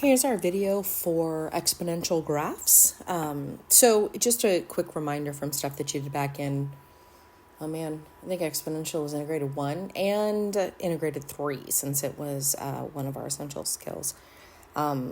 Here's our video for exponential graphs. So just a quick reminder from stuff that you did back in, I think exponential was integrated 1 and integrated 3 since it was one of our essential skills. What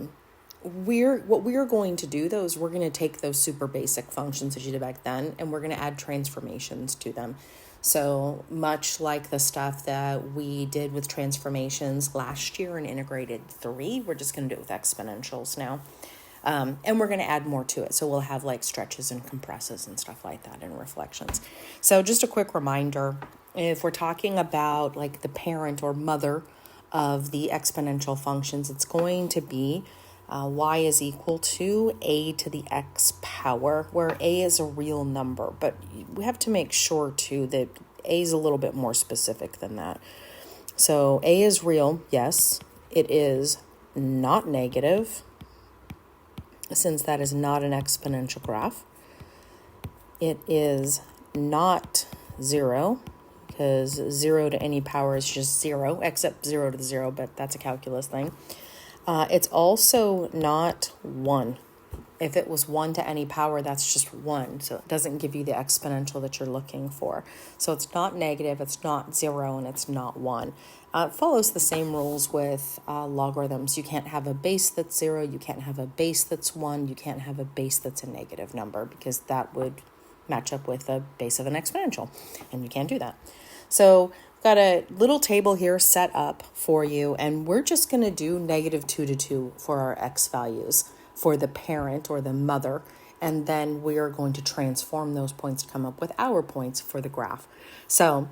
we're going to do though is we're going to take those super basic functions that you did back then and we're going to add transformations to them. So much like the stuff that we did with transformations last year in integrated 3, we're just going to do it with exponentials now. And we're going to add more to it. So we'll have like stretches and compresses and stuff like that and reflections. So just a quick reminder, if we're talking about like the parent or mother of the exponential functions, it's going to be y is equal to a to the x power, where a is a real number. But we have to make sure too that a is a little bit more specific than that. So a is real, yes. It is not negative, since that is not an exponential graph. It is not 0, because 0 to any power is just 0, except 0 to the 0, but that's a calculus thing. It's also not 1. If it was 1 to any power, that's just 1. So it doesn't give you the exponential that you're looking for. So it's not negative, it's not 0, and it's not 1. It follows the same rules with logarithms. You can't have a base that's 0, you can't have a base that's 1, you can't have a base that's a negative number, because that would match up with the base of an exponential, and you can't do that. So got a little table here set up for you, and we're just going to do -2 to 2 for our x values for the parent or the mother, and then we are going to transform those points to come up with our points for the graph. So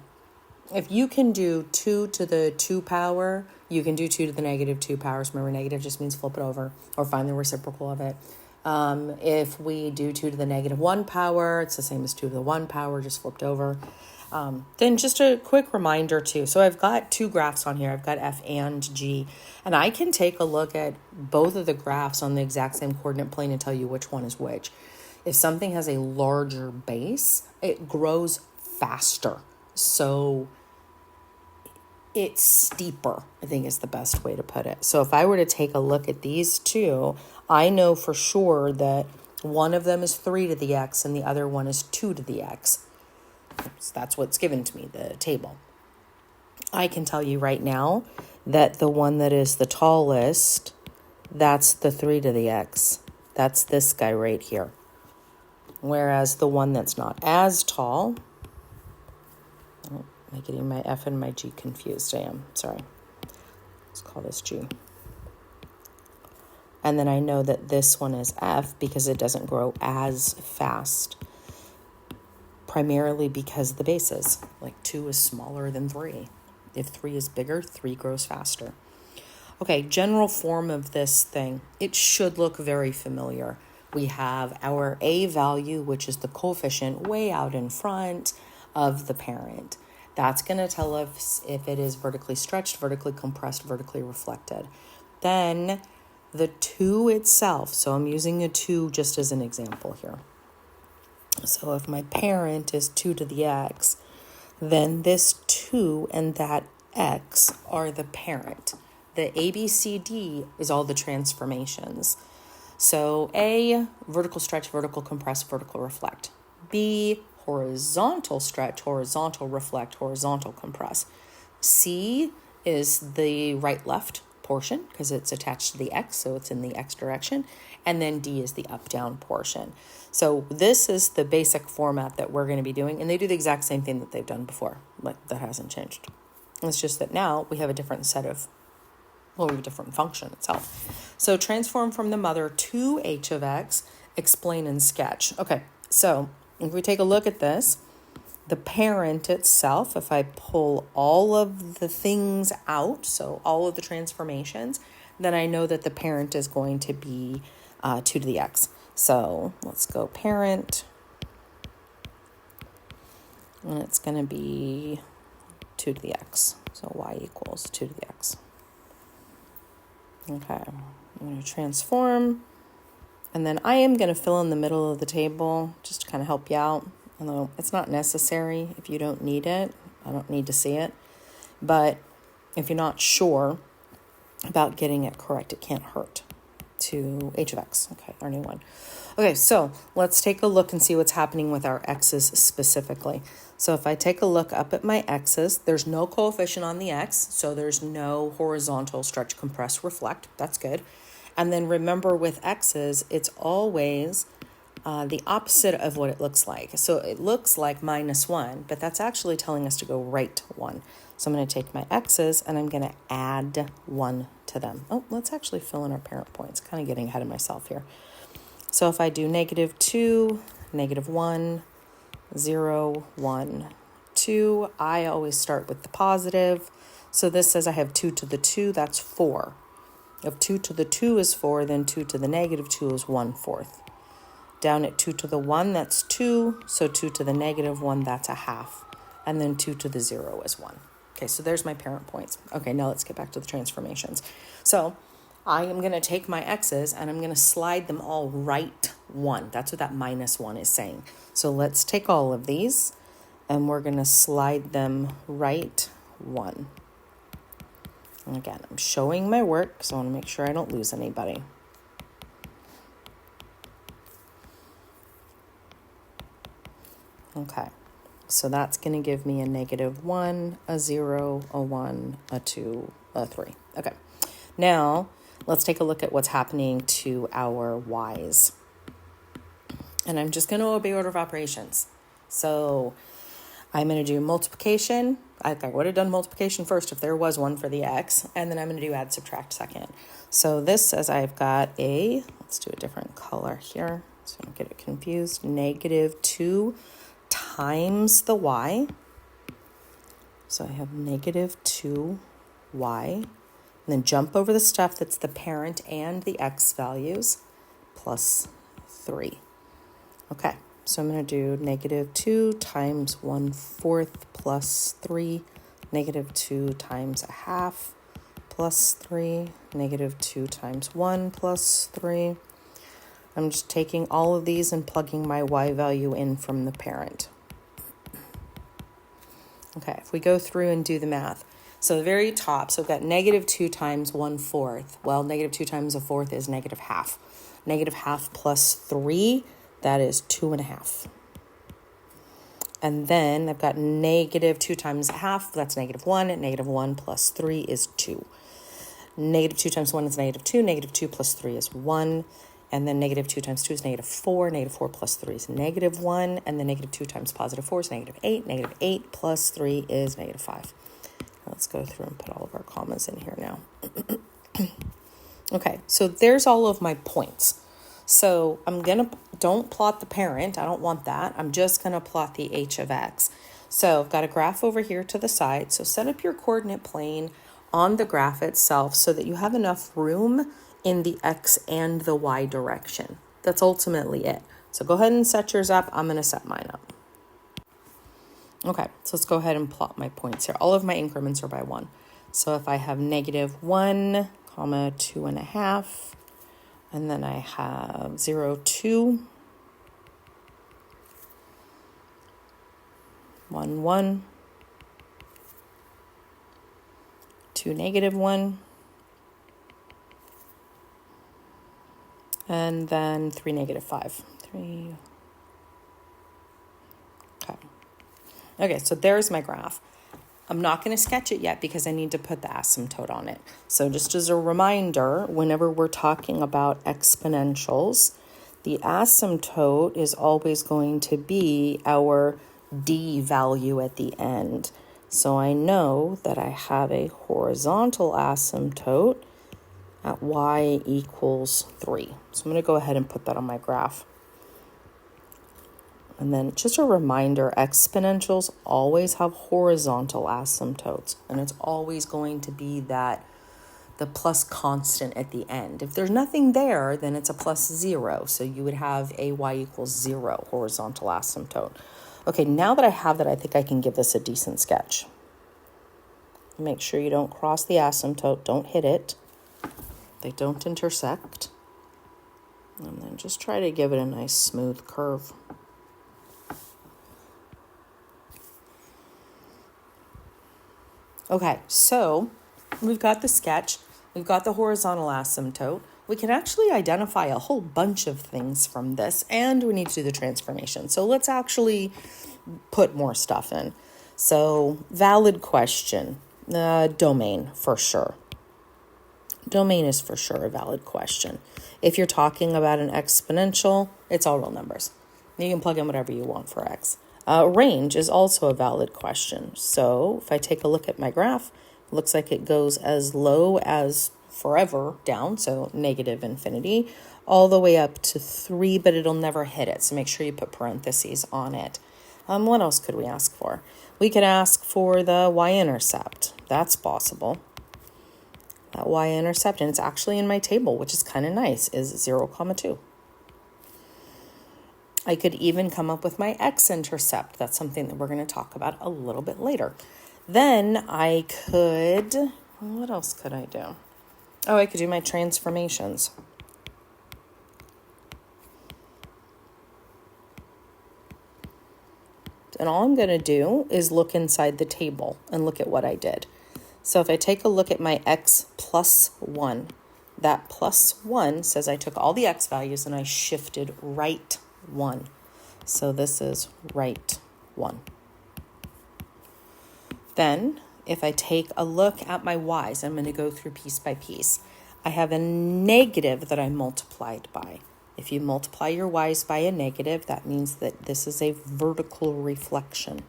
if you can do 2 to the 2 power, you can do 2 to the -2 powers. Remember, negative just means flip it over or find the reciprocal of it. If we do 2 to the -1 power, it's the same as 2 to the 1 power, just flipped over. Then just a quick reminder too. So I've got 2 graphs on here. I've got F and G, and I can take a look at both of the graphs on the exact same coordinate plane and tell you which one is which. If something has a larger base, it grows faster. So it's steeper, I think is the best way to put it. So if I were to take a look at these two, I know for sure that one of them is 3 to the x and the other one is 2 to the x. That's what's given to me, the table. I can tell you right now that the one that is the tallest, that's the 3 to the x. That's this guy right here. Whereas the one that's not as tall, oh, am I getting my F and my G confused? I am, sorry. Let's call this G. And then I know that this one is F because it doesn't grow as fast, primarily because of the bases. Like 2 is smaller than 3. If 3 is bigger, 3 grows faster. Okay, general form of this thing. It should look very familiar. We have our A value, which is the coefficient way out in front of the parent. That's going to tell us if it is vertically stretched, vertically compressed, vertically reflected. Then the 2 itself. So I'm using a 2 just as an example here. So if my parent is 2 to the x, then this 2 and that x are the parent. The A, B, C, D is all the transformations. So A, vertical stretch, vertical compress, vertical reflect. B, horizontal stretch, horizontal reflect, horizontal compress. C is the right-left portion because it's attached to the x, so it's in the x direction. And then D is the up-down portion. So this is the basic format that we're going to be doing, and they do the exact same thing that they've done before. Like, that hasn't changed. It's just that now we have a different set of, we have a different function itself. So transform from the mother to h of x, explain and sketch. Okay, so if we take a look at this, the parent itself, if I pull all of the things out, so all of the transformations, then I know that the parent is going to be 2 to the x. So let's go parent, and it's going to be 2 to the x. So y equals 2 to the x. Okay, I'm going to transform, and then I am going to fill in the middle of the table just to kind of help you out. Although it's not necessary if you don't need it. I don't need to see it. But if you're not sure about getting it correct, it can't hurt. to h of x. Okay, our new one. Okay, so let's take a look and see what's happening with our x's specifically. So if I take a look up at my x's, there's no coefficient on the x, so there's no horizontal stretch, compress, reflect. That's good. And then remember with x's, it's always the opposite of what it looks like. So it looks like -1, but that's actually telling us to go right 1. So I'm going to take my x's and I'm going to add 1 to them. Oh, let's actually fill in our parent points. Kind of getting ahead of myself here. So if I do -2, -1, 0, 1, 2, I always start with the positive. So this says I have 2 to the 2, that's 4. If 2 to the 2 is 4, then 2 to the -2 is 1/4. Down at 2 to the 1, that's 2. So 2 to the -1, that's a half. And then 2 to the 0 is 1. Okay, so there's my parent points. Okay, now let's get back to the transformations. So I am going to take my x's and I'm going to slide them all right 1. That's what that -1 is saying. So let's take all of these and we're going to slide them right 1. And again, I'm showing my work, so I want to make sure I don't lose anybody. Okay, so that's going to give me a -1, a 0, a 1, a 2, a 3. Okay, now let's take a look at what's happening to our y's. And I'm just going to obey order of operations. So I'm going to do multiplication. I would have done multiplication first if there was one for the x. And then I'm going to do add, subtract second. So this says I've got let's do a different color here so I don't get it confused, -2 times the y. So I have -2y. And then jump over the stuff that's the parent and the x values, plus 3. Okay, so I'm going to do -2 times 1/4 plus 3, -2 times a half plus 3, -2 times 1 plus 3. I'm just taking all of these and plugging my y value in from the parent. Okay, if we go through and do the math. So the very top, so we've got -2 times 1/4. Well, -2 times 1/4 is -1/2. -1/2 plus 3, that is 2.5. And then I've got -2 times a half, that's -1. -1 plus 3 is 2. -2 times 1 is -2. -2 plus 3 is 1. And then -2 times 2 is -4. -4 plus 3 is -1. And then -2 times +4 is -8. -8 plus 3 is -5. Let's go through and put all of our commas in here now. Okay, so there's all of my points. So don't plot the parent. I don't want that. I'm just going to plot the h of x. So I've got a graph over here to the side. So set up your coordinate plane on the graph itself so that you have enough room in the x and the y direction. That's ultimately it. So go ahead and set yours up. I'm going to set mine up. Okay, so let's go ahead and plot my points here. All of my increments are by 1. So if I have -1, comma 2.5, and then I have 0, 2, 1, 1, 2, -1, and then 3, -5. 3. Okay, so there's my graph. I'm not going to sketch it yet because I need to put the asymptote on it. So just as a reminder, whenever we're talking about exponentials, the asymptote is always going to be our d value at the end. So I know that I have a horizontal asymptote at y equals 3. So I'm going to go ahead and put that on my graph. And then just a reminder, exponentials always have horizontal asymptotes, and it's always going to be the plus constant at the end. If there's nothing there, then it's a +0. So you would have a y equals 0 horizontal asymptote. Okay, now that I have that, I think I can give this a decent sketch. Make sure you don't cross the asymptote, don't hit it. They don't intersect. And then just try to give it a nice smooth curve. Okay, so we've got the sketch, we've got the horizontal asymptote. we can actually identify a whole bunch of things from this, and we need to do the transformation. So let's actually put more stuff in. So valid question, domain for sure. Domain is for sure a valid question. If you're talking about an exponential, it's all real numbers. You can plug in whatever you want for x. Range is also a valid question. So if I take a look at my graph, it looks like it goes as low as forever down, so negative infinity, all the way up to 3, but it'll never hit it. So make sure you put parentheses on it. What else could we ask for? We could ask for the y-intercept. That's possible. That y-intercept, and it's actually in my table, which is kind of nice, is 0, 2. I could even come up with my x-intercept. That's something that we're going to talk about a little bit later. Then I could, what else could I do? Oh, I could do my transformations. And all I'm going to do is look inside the table and look at what I did. So if I take a look at my x plus 1, that plus 1 says I took all the x values and I shifted right 1. So this is right 1. Then if I take a look at my y's, I'm going to go through piece by piece. I have a negative that I multiplied by. If you multiply your y's by a negative, that means that this is a vertical reflection.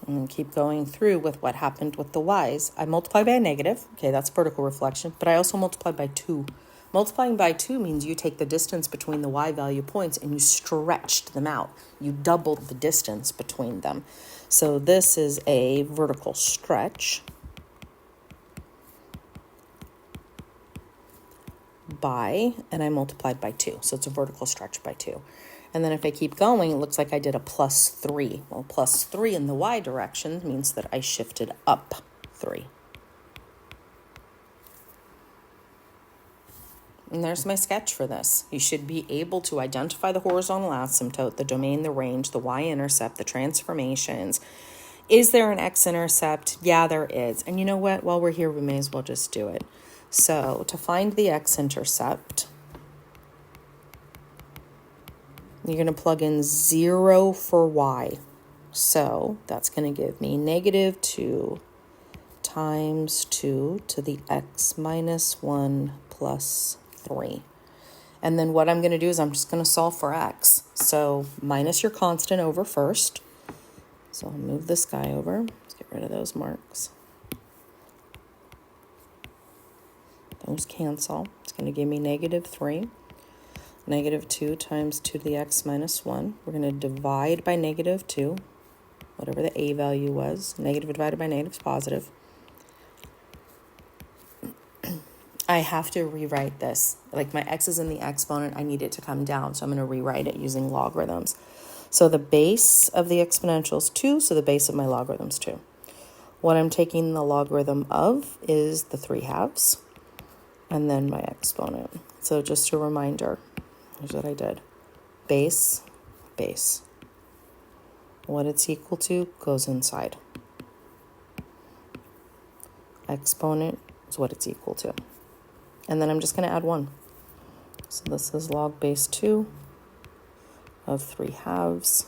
And keep going through with what happened with the y's. I multiplied by a negative. Okay, that's vertical reflection. But I also multiplied by 2. Multiplying by 2 means you take the distance between the y value points and you stretched them out. You doubled the distance between them. So this is a vertical stretch by, and I multiplied by 2. So it's a vertical stretch by 2. And then if I keep going, it looks like I did a plus 3. Well, plus 3 in the y direction means that I shifted up 3. And there's my sketch for this. You should be able to identify the horizontal asymptote, the domain, the range, the y-intercept, the transformations. Is there an x-intercept? Yeah, there is. And you know what? While we're here, we may as well just do it. So to find the x-intercept, you're going to plug in 0 for y. So that's going to give me negative 2 times 2 to the x minus 1 plus 3. And then what I'm going to do is I'm just going to solve for x. So minus your constant over first. So I'll move this guy over. Let's get rid of those marks. Those cancel. It's going to give me negative 3. Negative 2 times 2 to the x minus 1. We're going to divide by negative 2, whatever the a value was. Negative divided by negative is positive. I have to rewrite this. Like my x is in the exponent, I need it to come down, so I'm going to rewrite it using logarithms. So the base of the exponential is 2, so the base of my logarithm is 2. What I'm taking the logarithm of is the 3/2, and then my exponent. So just a reminder, here's what I did. Base, base. What it's equal to goes inside. Exponent is what it's equal to. And then I'm just going to add 1. So this is log base 2 of 3/2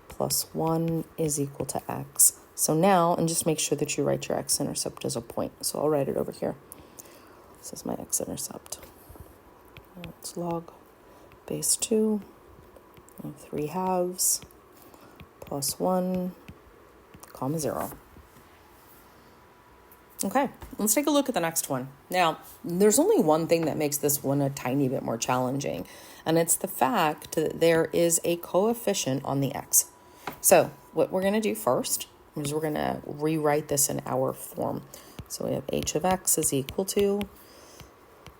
plus 1 is equal to x. So now, and just make sure that you write your x-intercept as a point. So I'll write it over here. This is my x-intercept. It's log base 2 of 3/2 plus 1, comma 0. Okay, let's take a look at the next one. Now, there's only one thing that makes this one a tiny bit more challenging, and it's the fact that there is a coefficient on the x. So what we're going to do first is we're going to rewrite this in our form. So we have h of x is equal to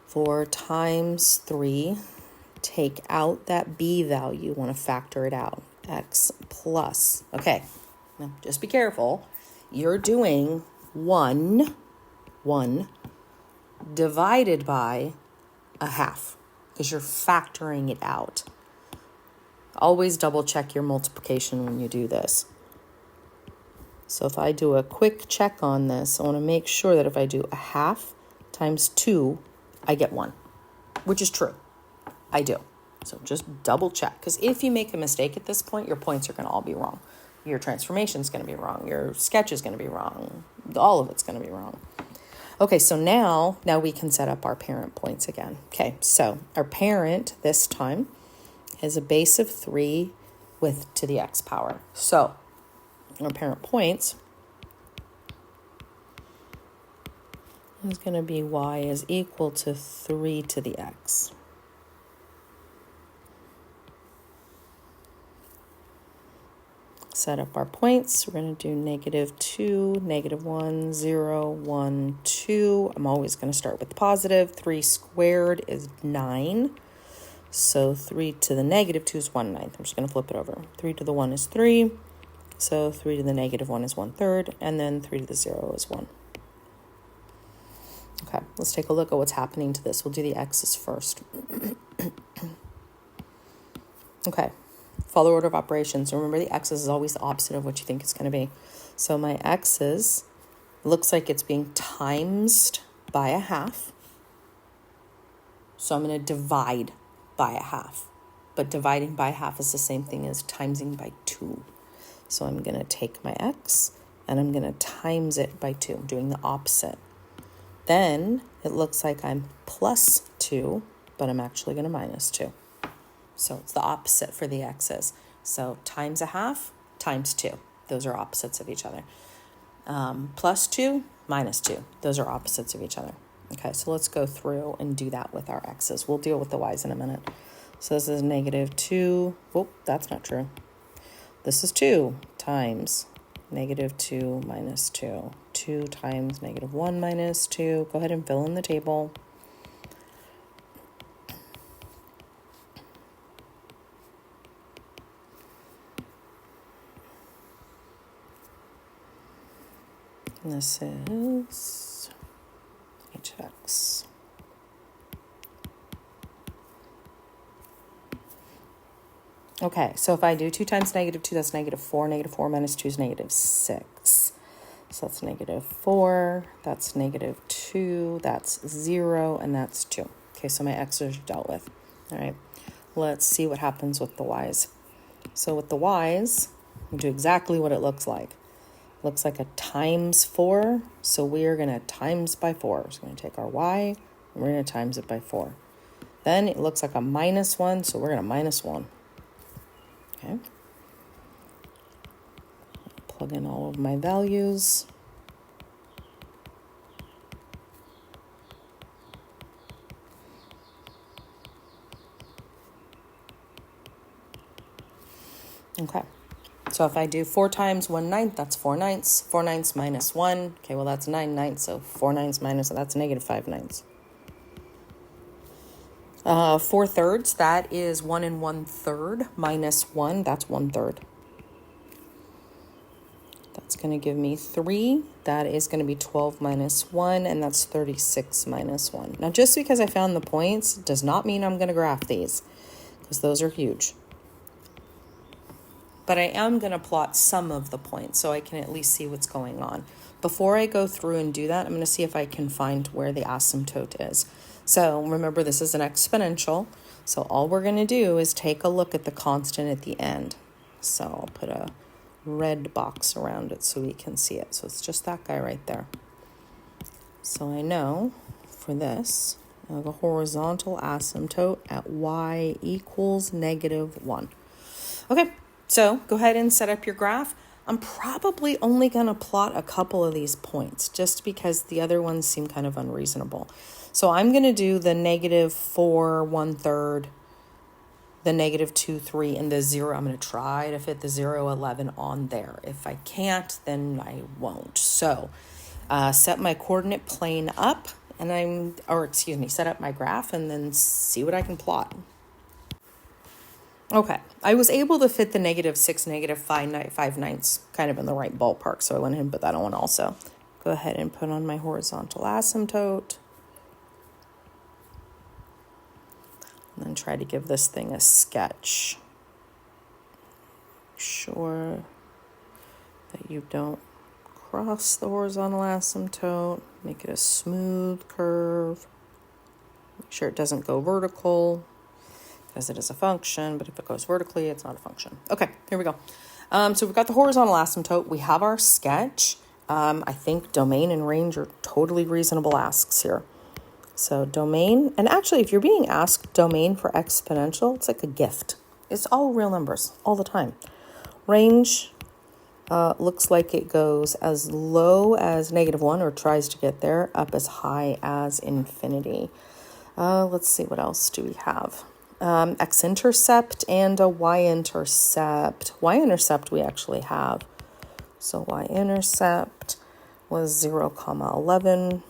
4 times 3. Take out that b value, want to factor it out, x plus. Okay, now just be careful. You're doing 1 divided by a half because you're factoring it out. Always double check your multiplication when you do this. So if I do a quick check on this, I want to make sure that if I do a half times 2, I get 1, which is true. I do. So just double check, because if you make a mistake at this point, your points are going to all be wrong. Your transformation is going to be wrong. Your sketch is going to be wrong. All of it's going to be wrong. Okay, so now we can set up our parent points again. Okay, so our parent this time is a base of 3 with to the x power. So our parent points is going to be y is equal to 3 to the x. Set up our points. We're going to do -2, -1, 0, 1, 2. I'm always going to start with positive. 3 squared is 9. So 3 to the -2 is 1/9. I'm just going to flip it over. 3 to the 1 is 3. So 3 to the -1 is 1/3. And then 3 to the 0 is 1. Okay, let's take a look at what's happening to this. We'll do the x's first. Okay. Follow order of operations. Remember, the x's is always the opposite of what you think it's going to be. So my x's looks like it's being timesed by a half. So I'm going to divide by a half. But dividing by half is the same thing as timesing by 2. So I'm going to take my x and I'm going to times it by 2. I'm doing the opposite. Then it looks like I'm plus 2, but I'm actually going to minus 2. So it's the opposite for the x's. So times a half, times 2. Those are opposites of each other. Plus 2, minus 2. Those are opposites of each other. Okay, so let's go through and do that with our x's. We'll deal with the y's in a minute. So this is -2. Whoop, that's not true. This is 2 times -2 minus 2. 2 times -1 minus 2. Go ahead and fill in the table. This is h of x. Okay, so if I do 2 times -2, that's -4. -4 minus 2 is -6. So that's -4, that's -2, that's 0, and that's 2. Okay, so my x's are dealt with. All right, let's see what happens with the y's. So with the y's, we do exactly what it looks like. Looks like a times 4, so we are going to times by 4. So we're going to take our y, and we're going to times it by 4. Then it looks like a -1, so we're going to minus 1. Okay. Plug in all of my values. Okay. So if I do 4 times 1/9, that's 4/9. 4/9 minus 1. Okay, well, that's 9/9. So 4/9 minus, that's -5/9. 4/3, that is 1 1/3 minus 1. That's 1/3. That's going to give me 3. That is going to be 12 minus 1, and that's 36 minus 1. Now, just because I found the points does not mean I'm going to graph these, because those are huge. But I am going to plot some of the points so I can at least see what's going on. Before I go through and do that, I'm going to see if I can find where the asymptote is. So remember, this is an exponential. So all we're going to do is take a look at the constant at the end. So I'll put a red box around it so we can see it. So it's just that guy right there. So I know for this, I have a horizontal asymptote at y equals -1. Okay. So go ahead and set up your graph. I'm probably only going to plot a couple of these points just because the other ones seem kind of unreasonable. So I'm going to do the -4 1/3, the -2 3, and the 0. I'm going to try to fit the 0 11 on there. If I can't, then I won't. So set my coordinate plane up and set up my graph and then see what I can plot. Okay, I was able to fit the -6, -5/9 kind of in the right ballpark, so I went ahead and put that on also. Go ahead and put on my horizontal asymptote. And then try to give this thing a sketch. Make sure that you don't across the horizontal asymptote, make it a smooth curve. Make sure it doesn't go vertical because it is a function, but if it goes vertically, it's not a function. Okay, here we go. So we've got the horizontal asymptote. We have our sketch. I think domain and range are totally reasonable asks here. So domain, and actually if you're being asked domain for exponential, it's like a gift. It's all real numbers all the time. Range looks like it goes as low as -1 or tries to get there, up as high as infinity. Let's see, what else do we have? X-intercept and a y-intercept. Y-intercept we actually have. So y-intercept was 0,11.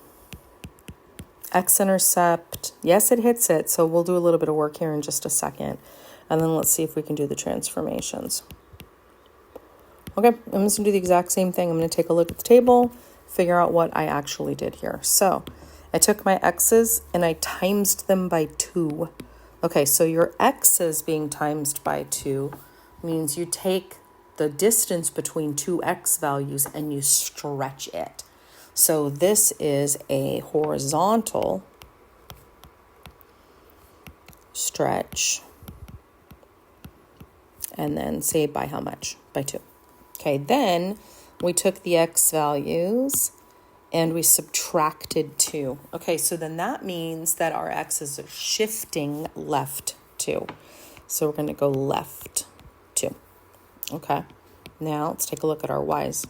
X-intercept, yes, it hits it. So we'll do a little bit of work here in just a second. And then let's see if we can do the transformations. Okay, I'm just going to do the exact same thing. I'm going to take a look at the table, figure out what I actually did here. So I took my x's and I times them by 2. Okay, so your x's being times by 2 means you take the distance between two x values and you stretch it. So this is a horizontal stretch. And then say by how much? By 2. Okay, then we took the x values and we subtracted 2. Okay, so then that means that our x's are shifting left 2. So we're going to go left 2. Okay, now let's take a look at our y's.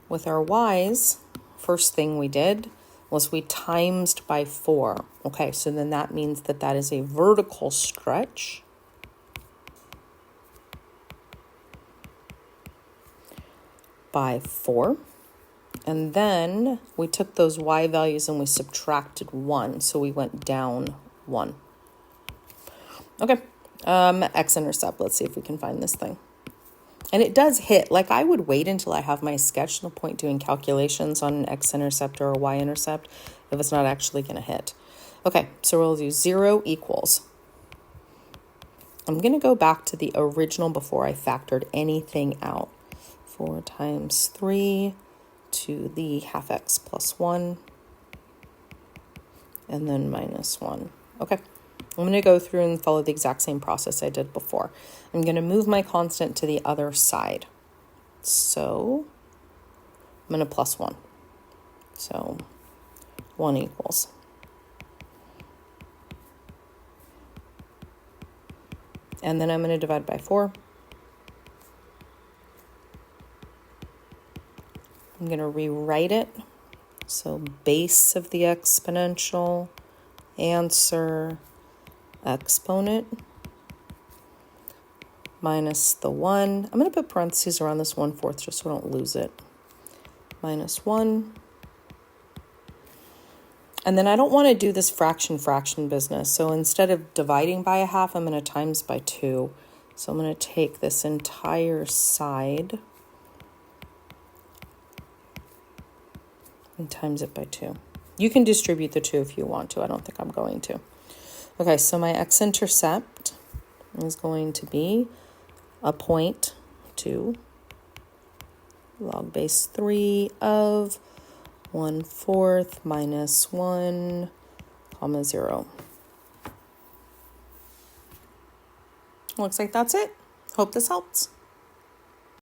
With our y's, first thing we did was we times by 4. Okay, so then that means that that is a vertical stretch. By 4. And then we took those y values and we subtracted 1. So we went down 1. Okay. X-intercept. Let's see if we can find this thing. And it does hit. Like, I would wait until I have my sketch. No point doing calculations on an x-intercept or a y-intercept if it's not actually going to hit. Okay, so we'll do 0 equals. I'm going to go back to the original before I factored anything out. 4 times 3 to the half x plus 1. And then minus 1. Okay. I'm going to go through and follow the exact same process I did before. I'm going to move my constant to the other side. So I'm going to plus 1. So 1 equals. And then I'm going to divide by 4. I'm going to rewrite it. So base of the exponential, answer, exponent, minus the 1. I'm going to put parentheses around this 1/4 just so I don't lose it. Minus 1. And then I don't want to do this fraction business. So instead of dividing by a half, I'm going to times by 2. So I'm going to take this entire side and times it by 2. You can distribute the 2 if you want to. I don't think I'm going to. Okay, so my x-intercept is going to be a 0.2 log base 3 of 1/4 minus 1, comma 0. Looks like that's it. Hope this helps.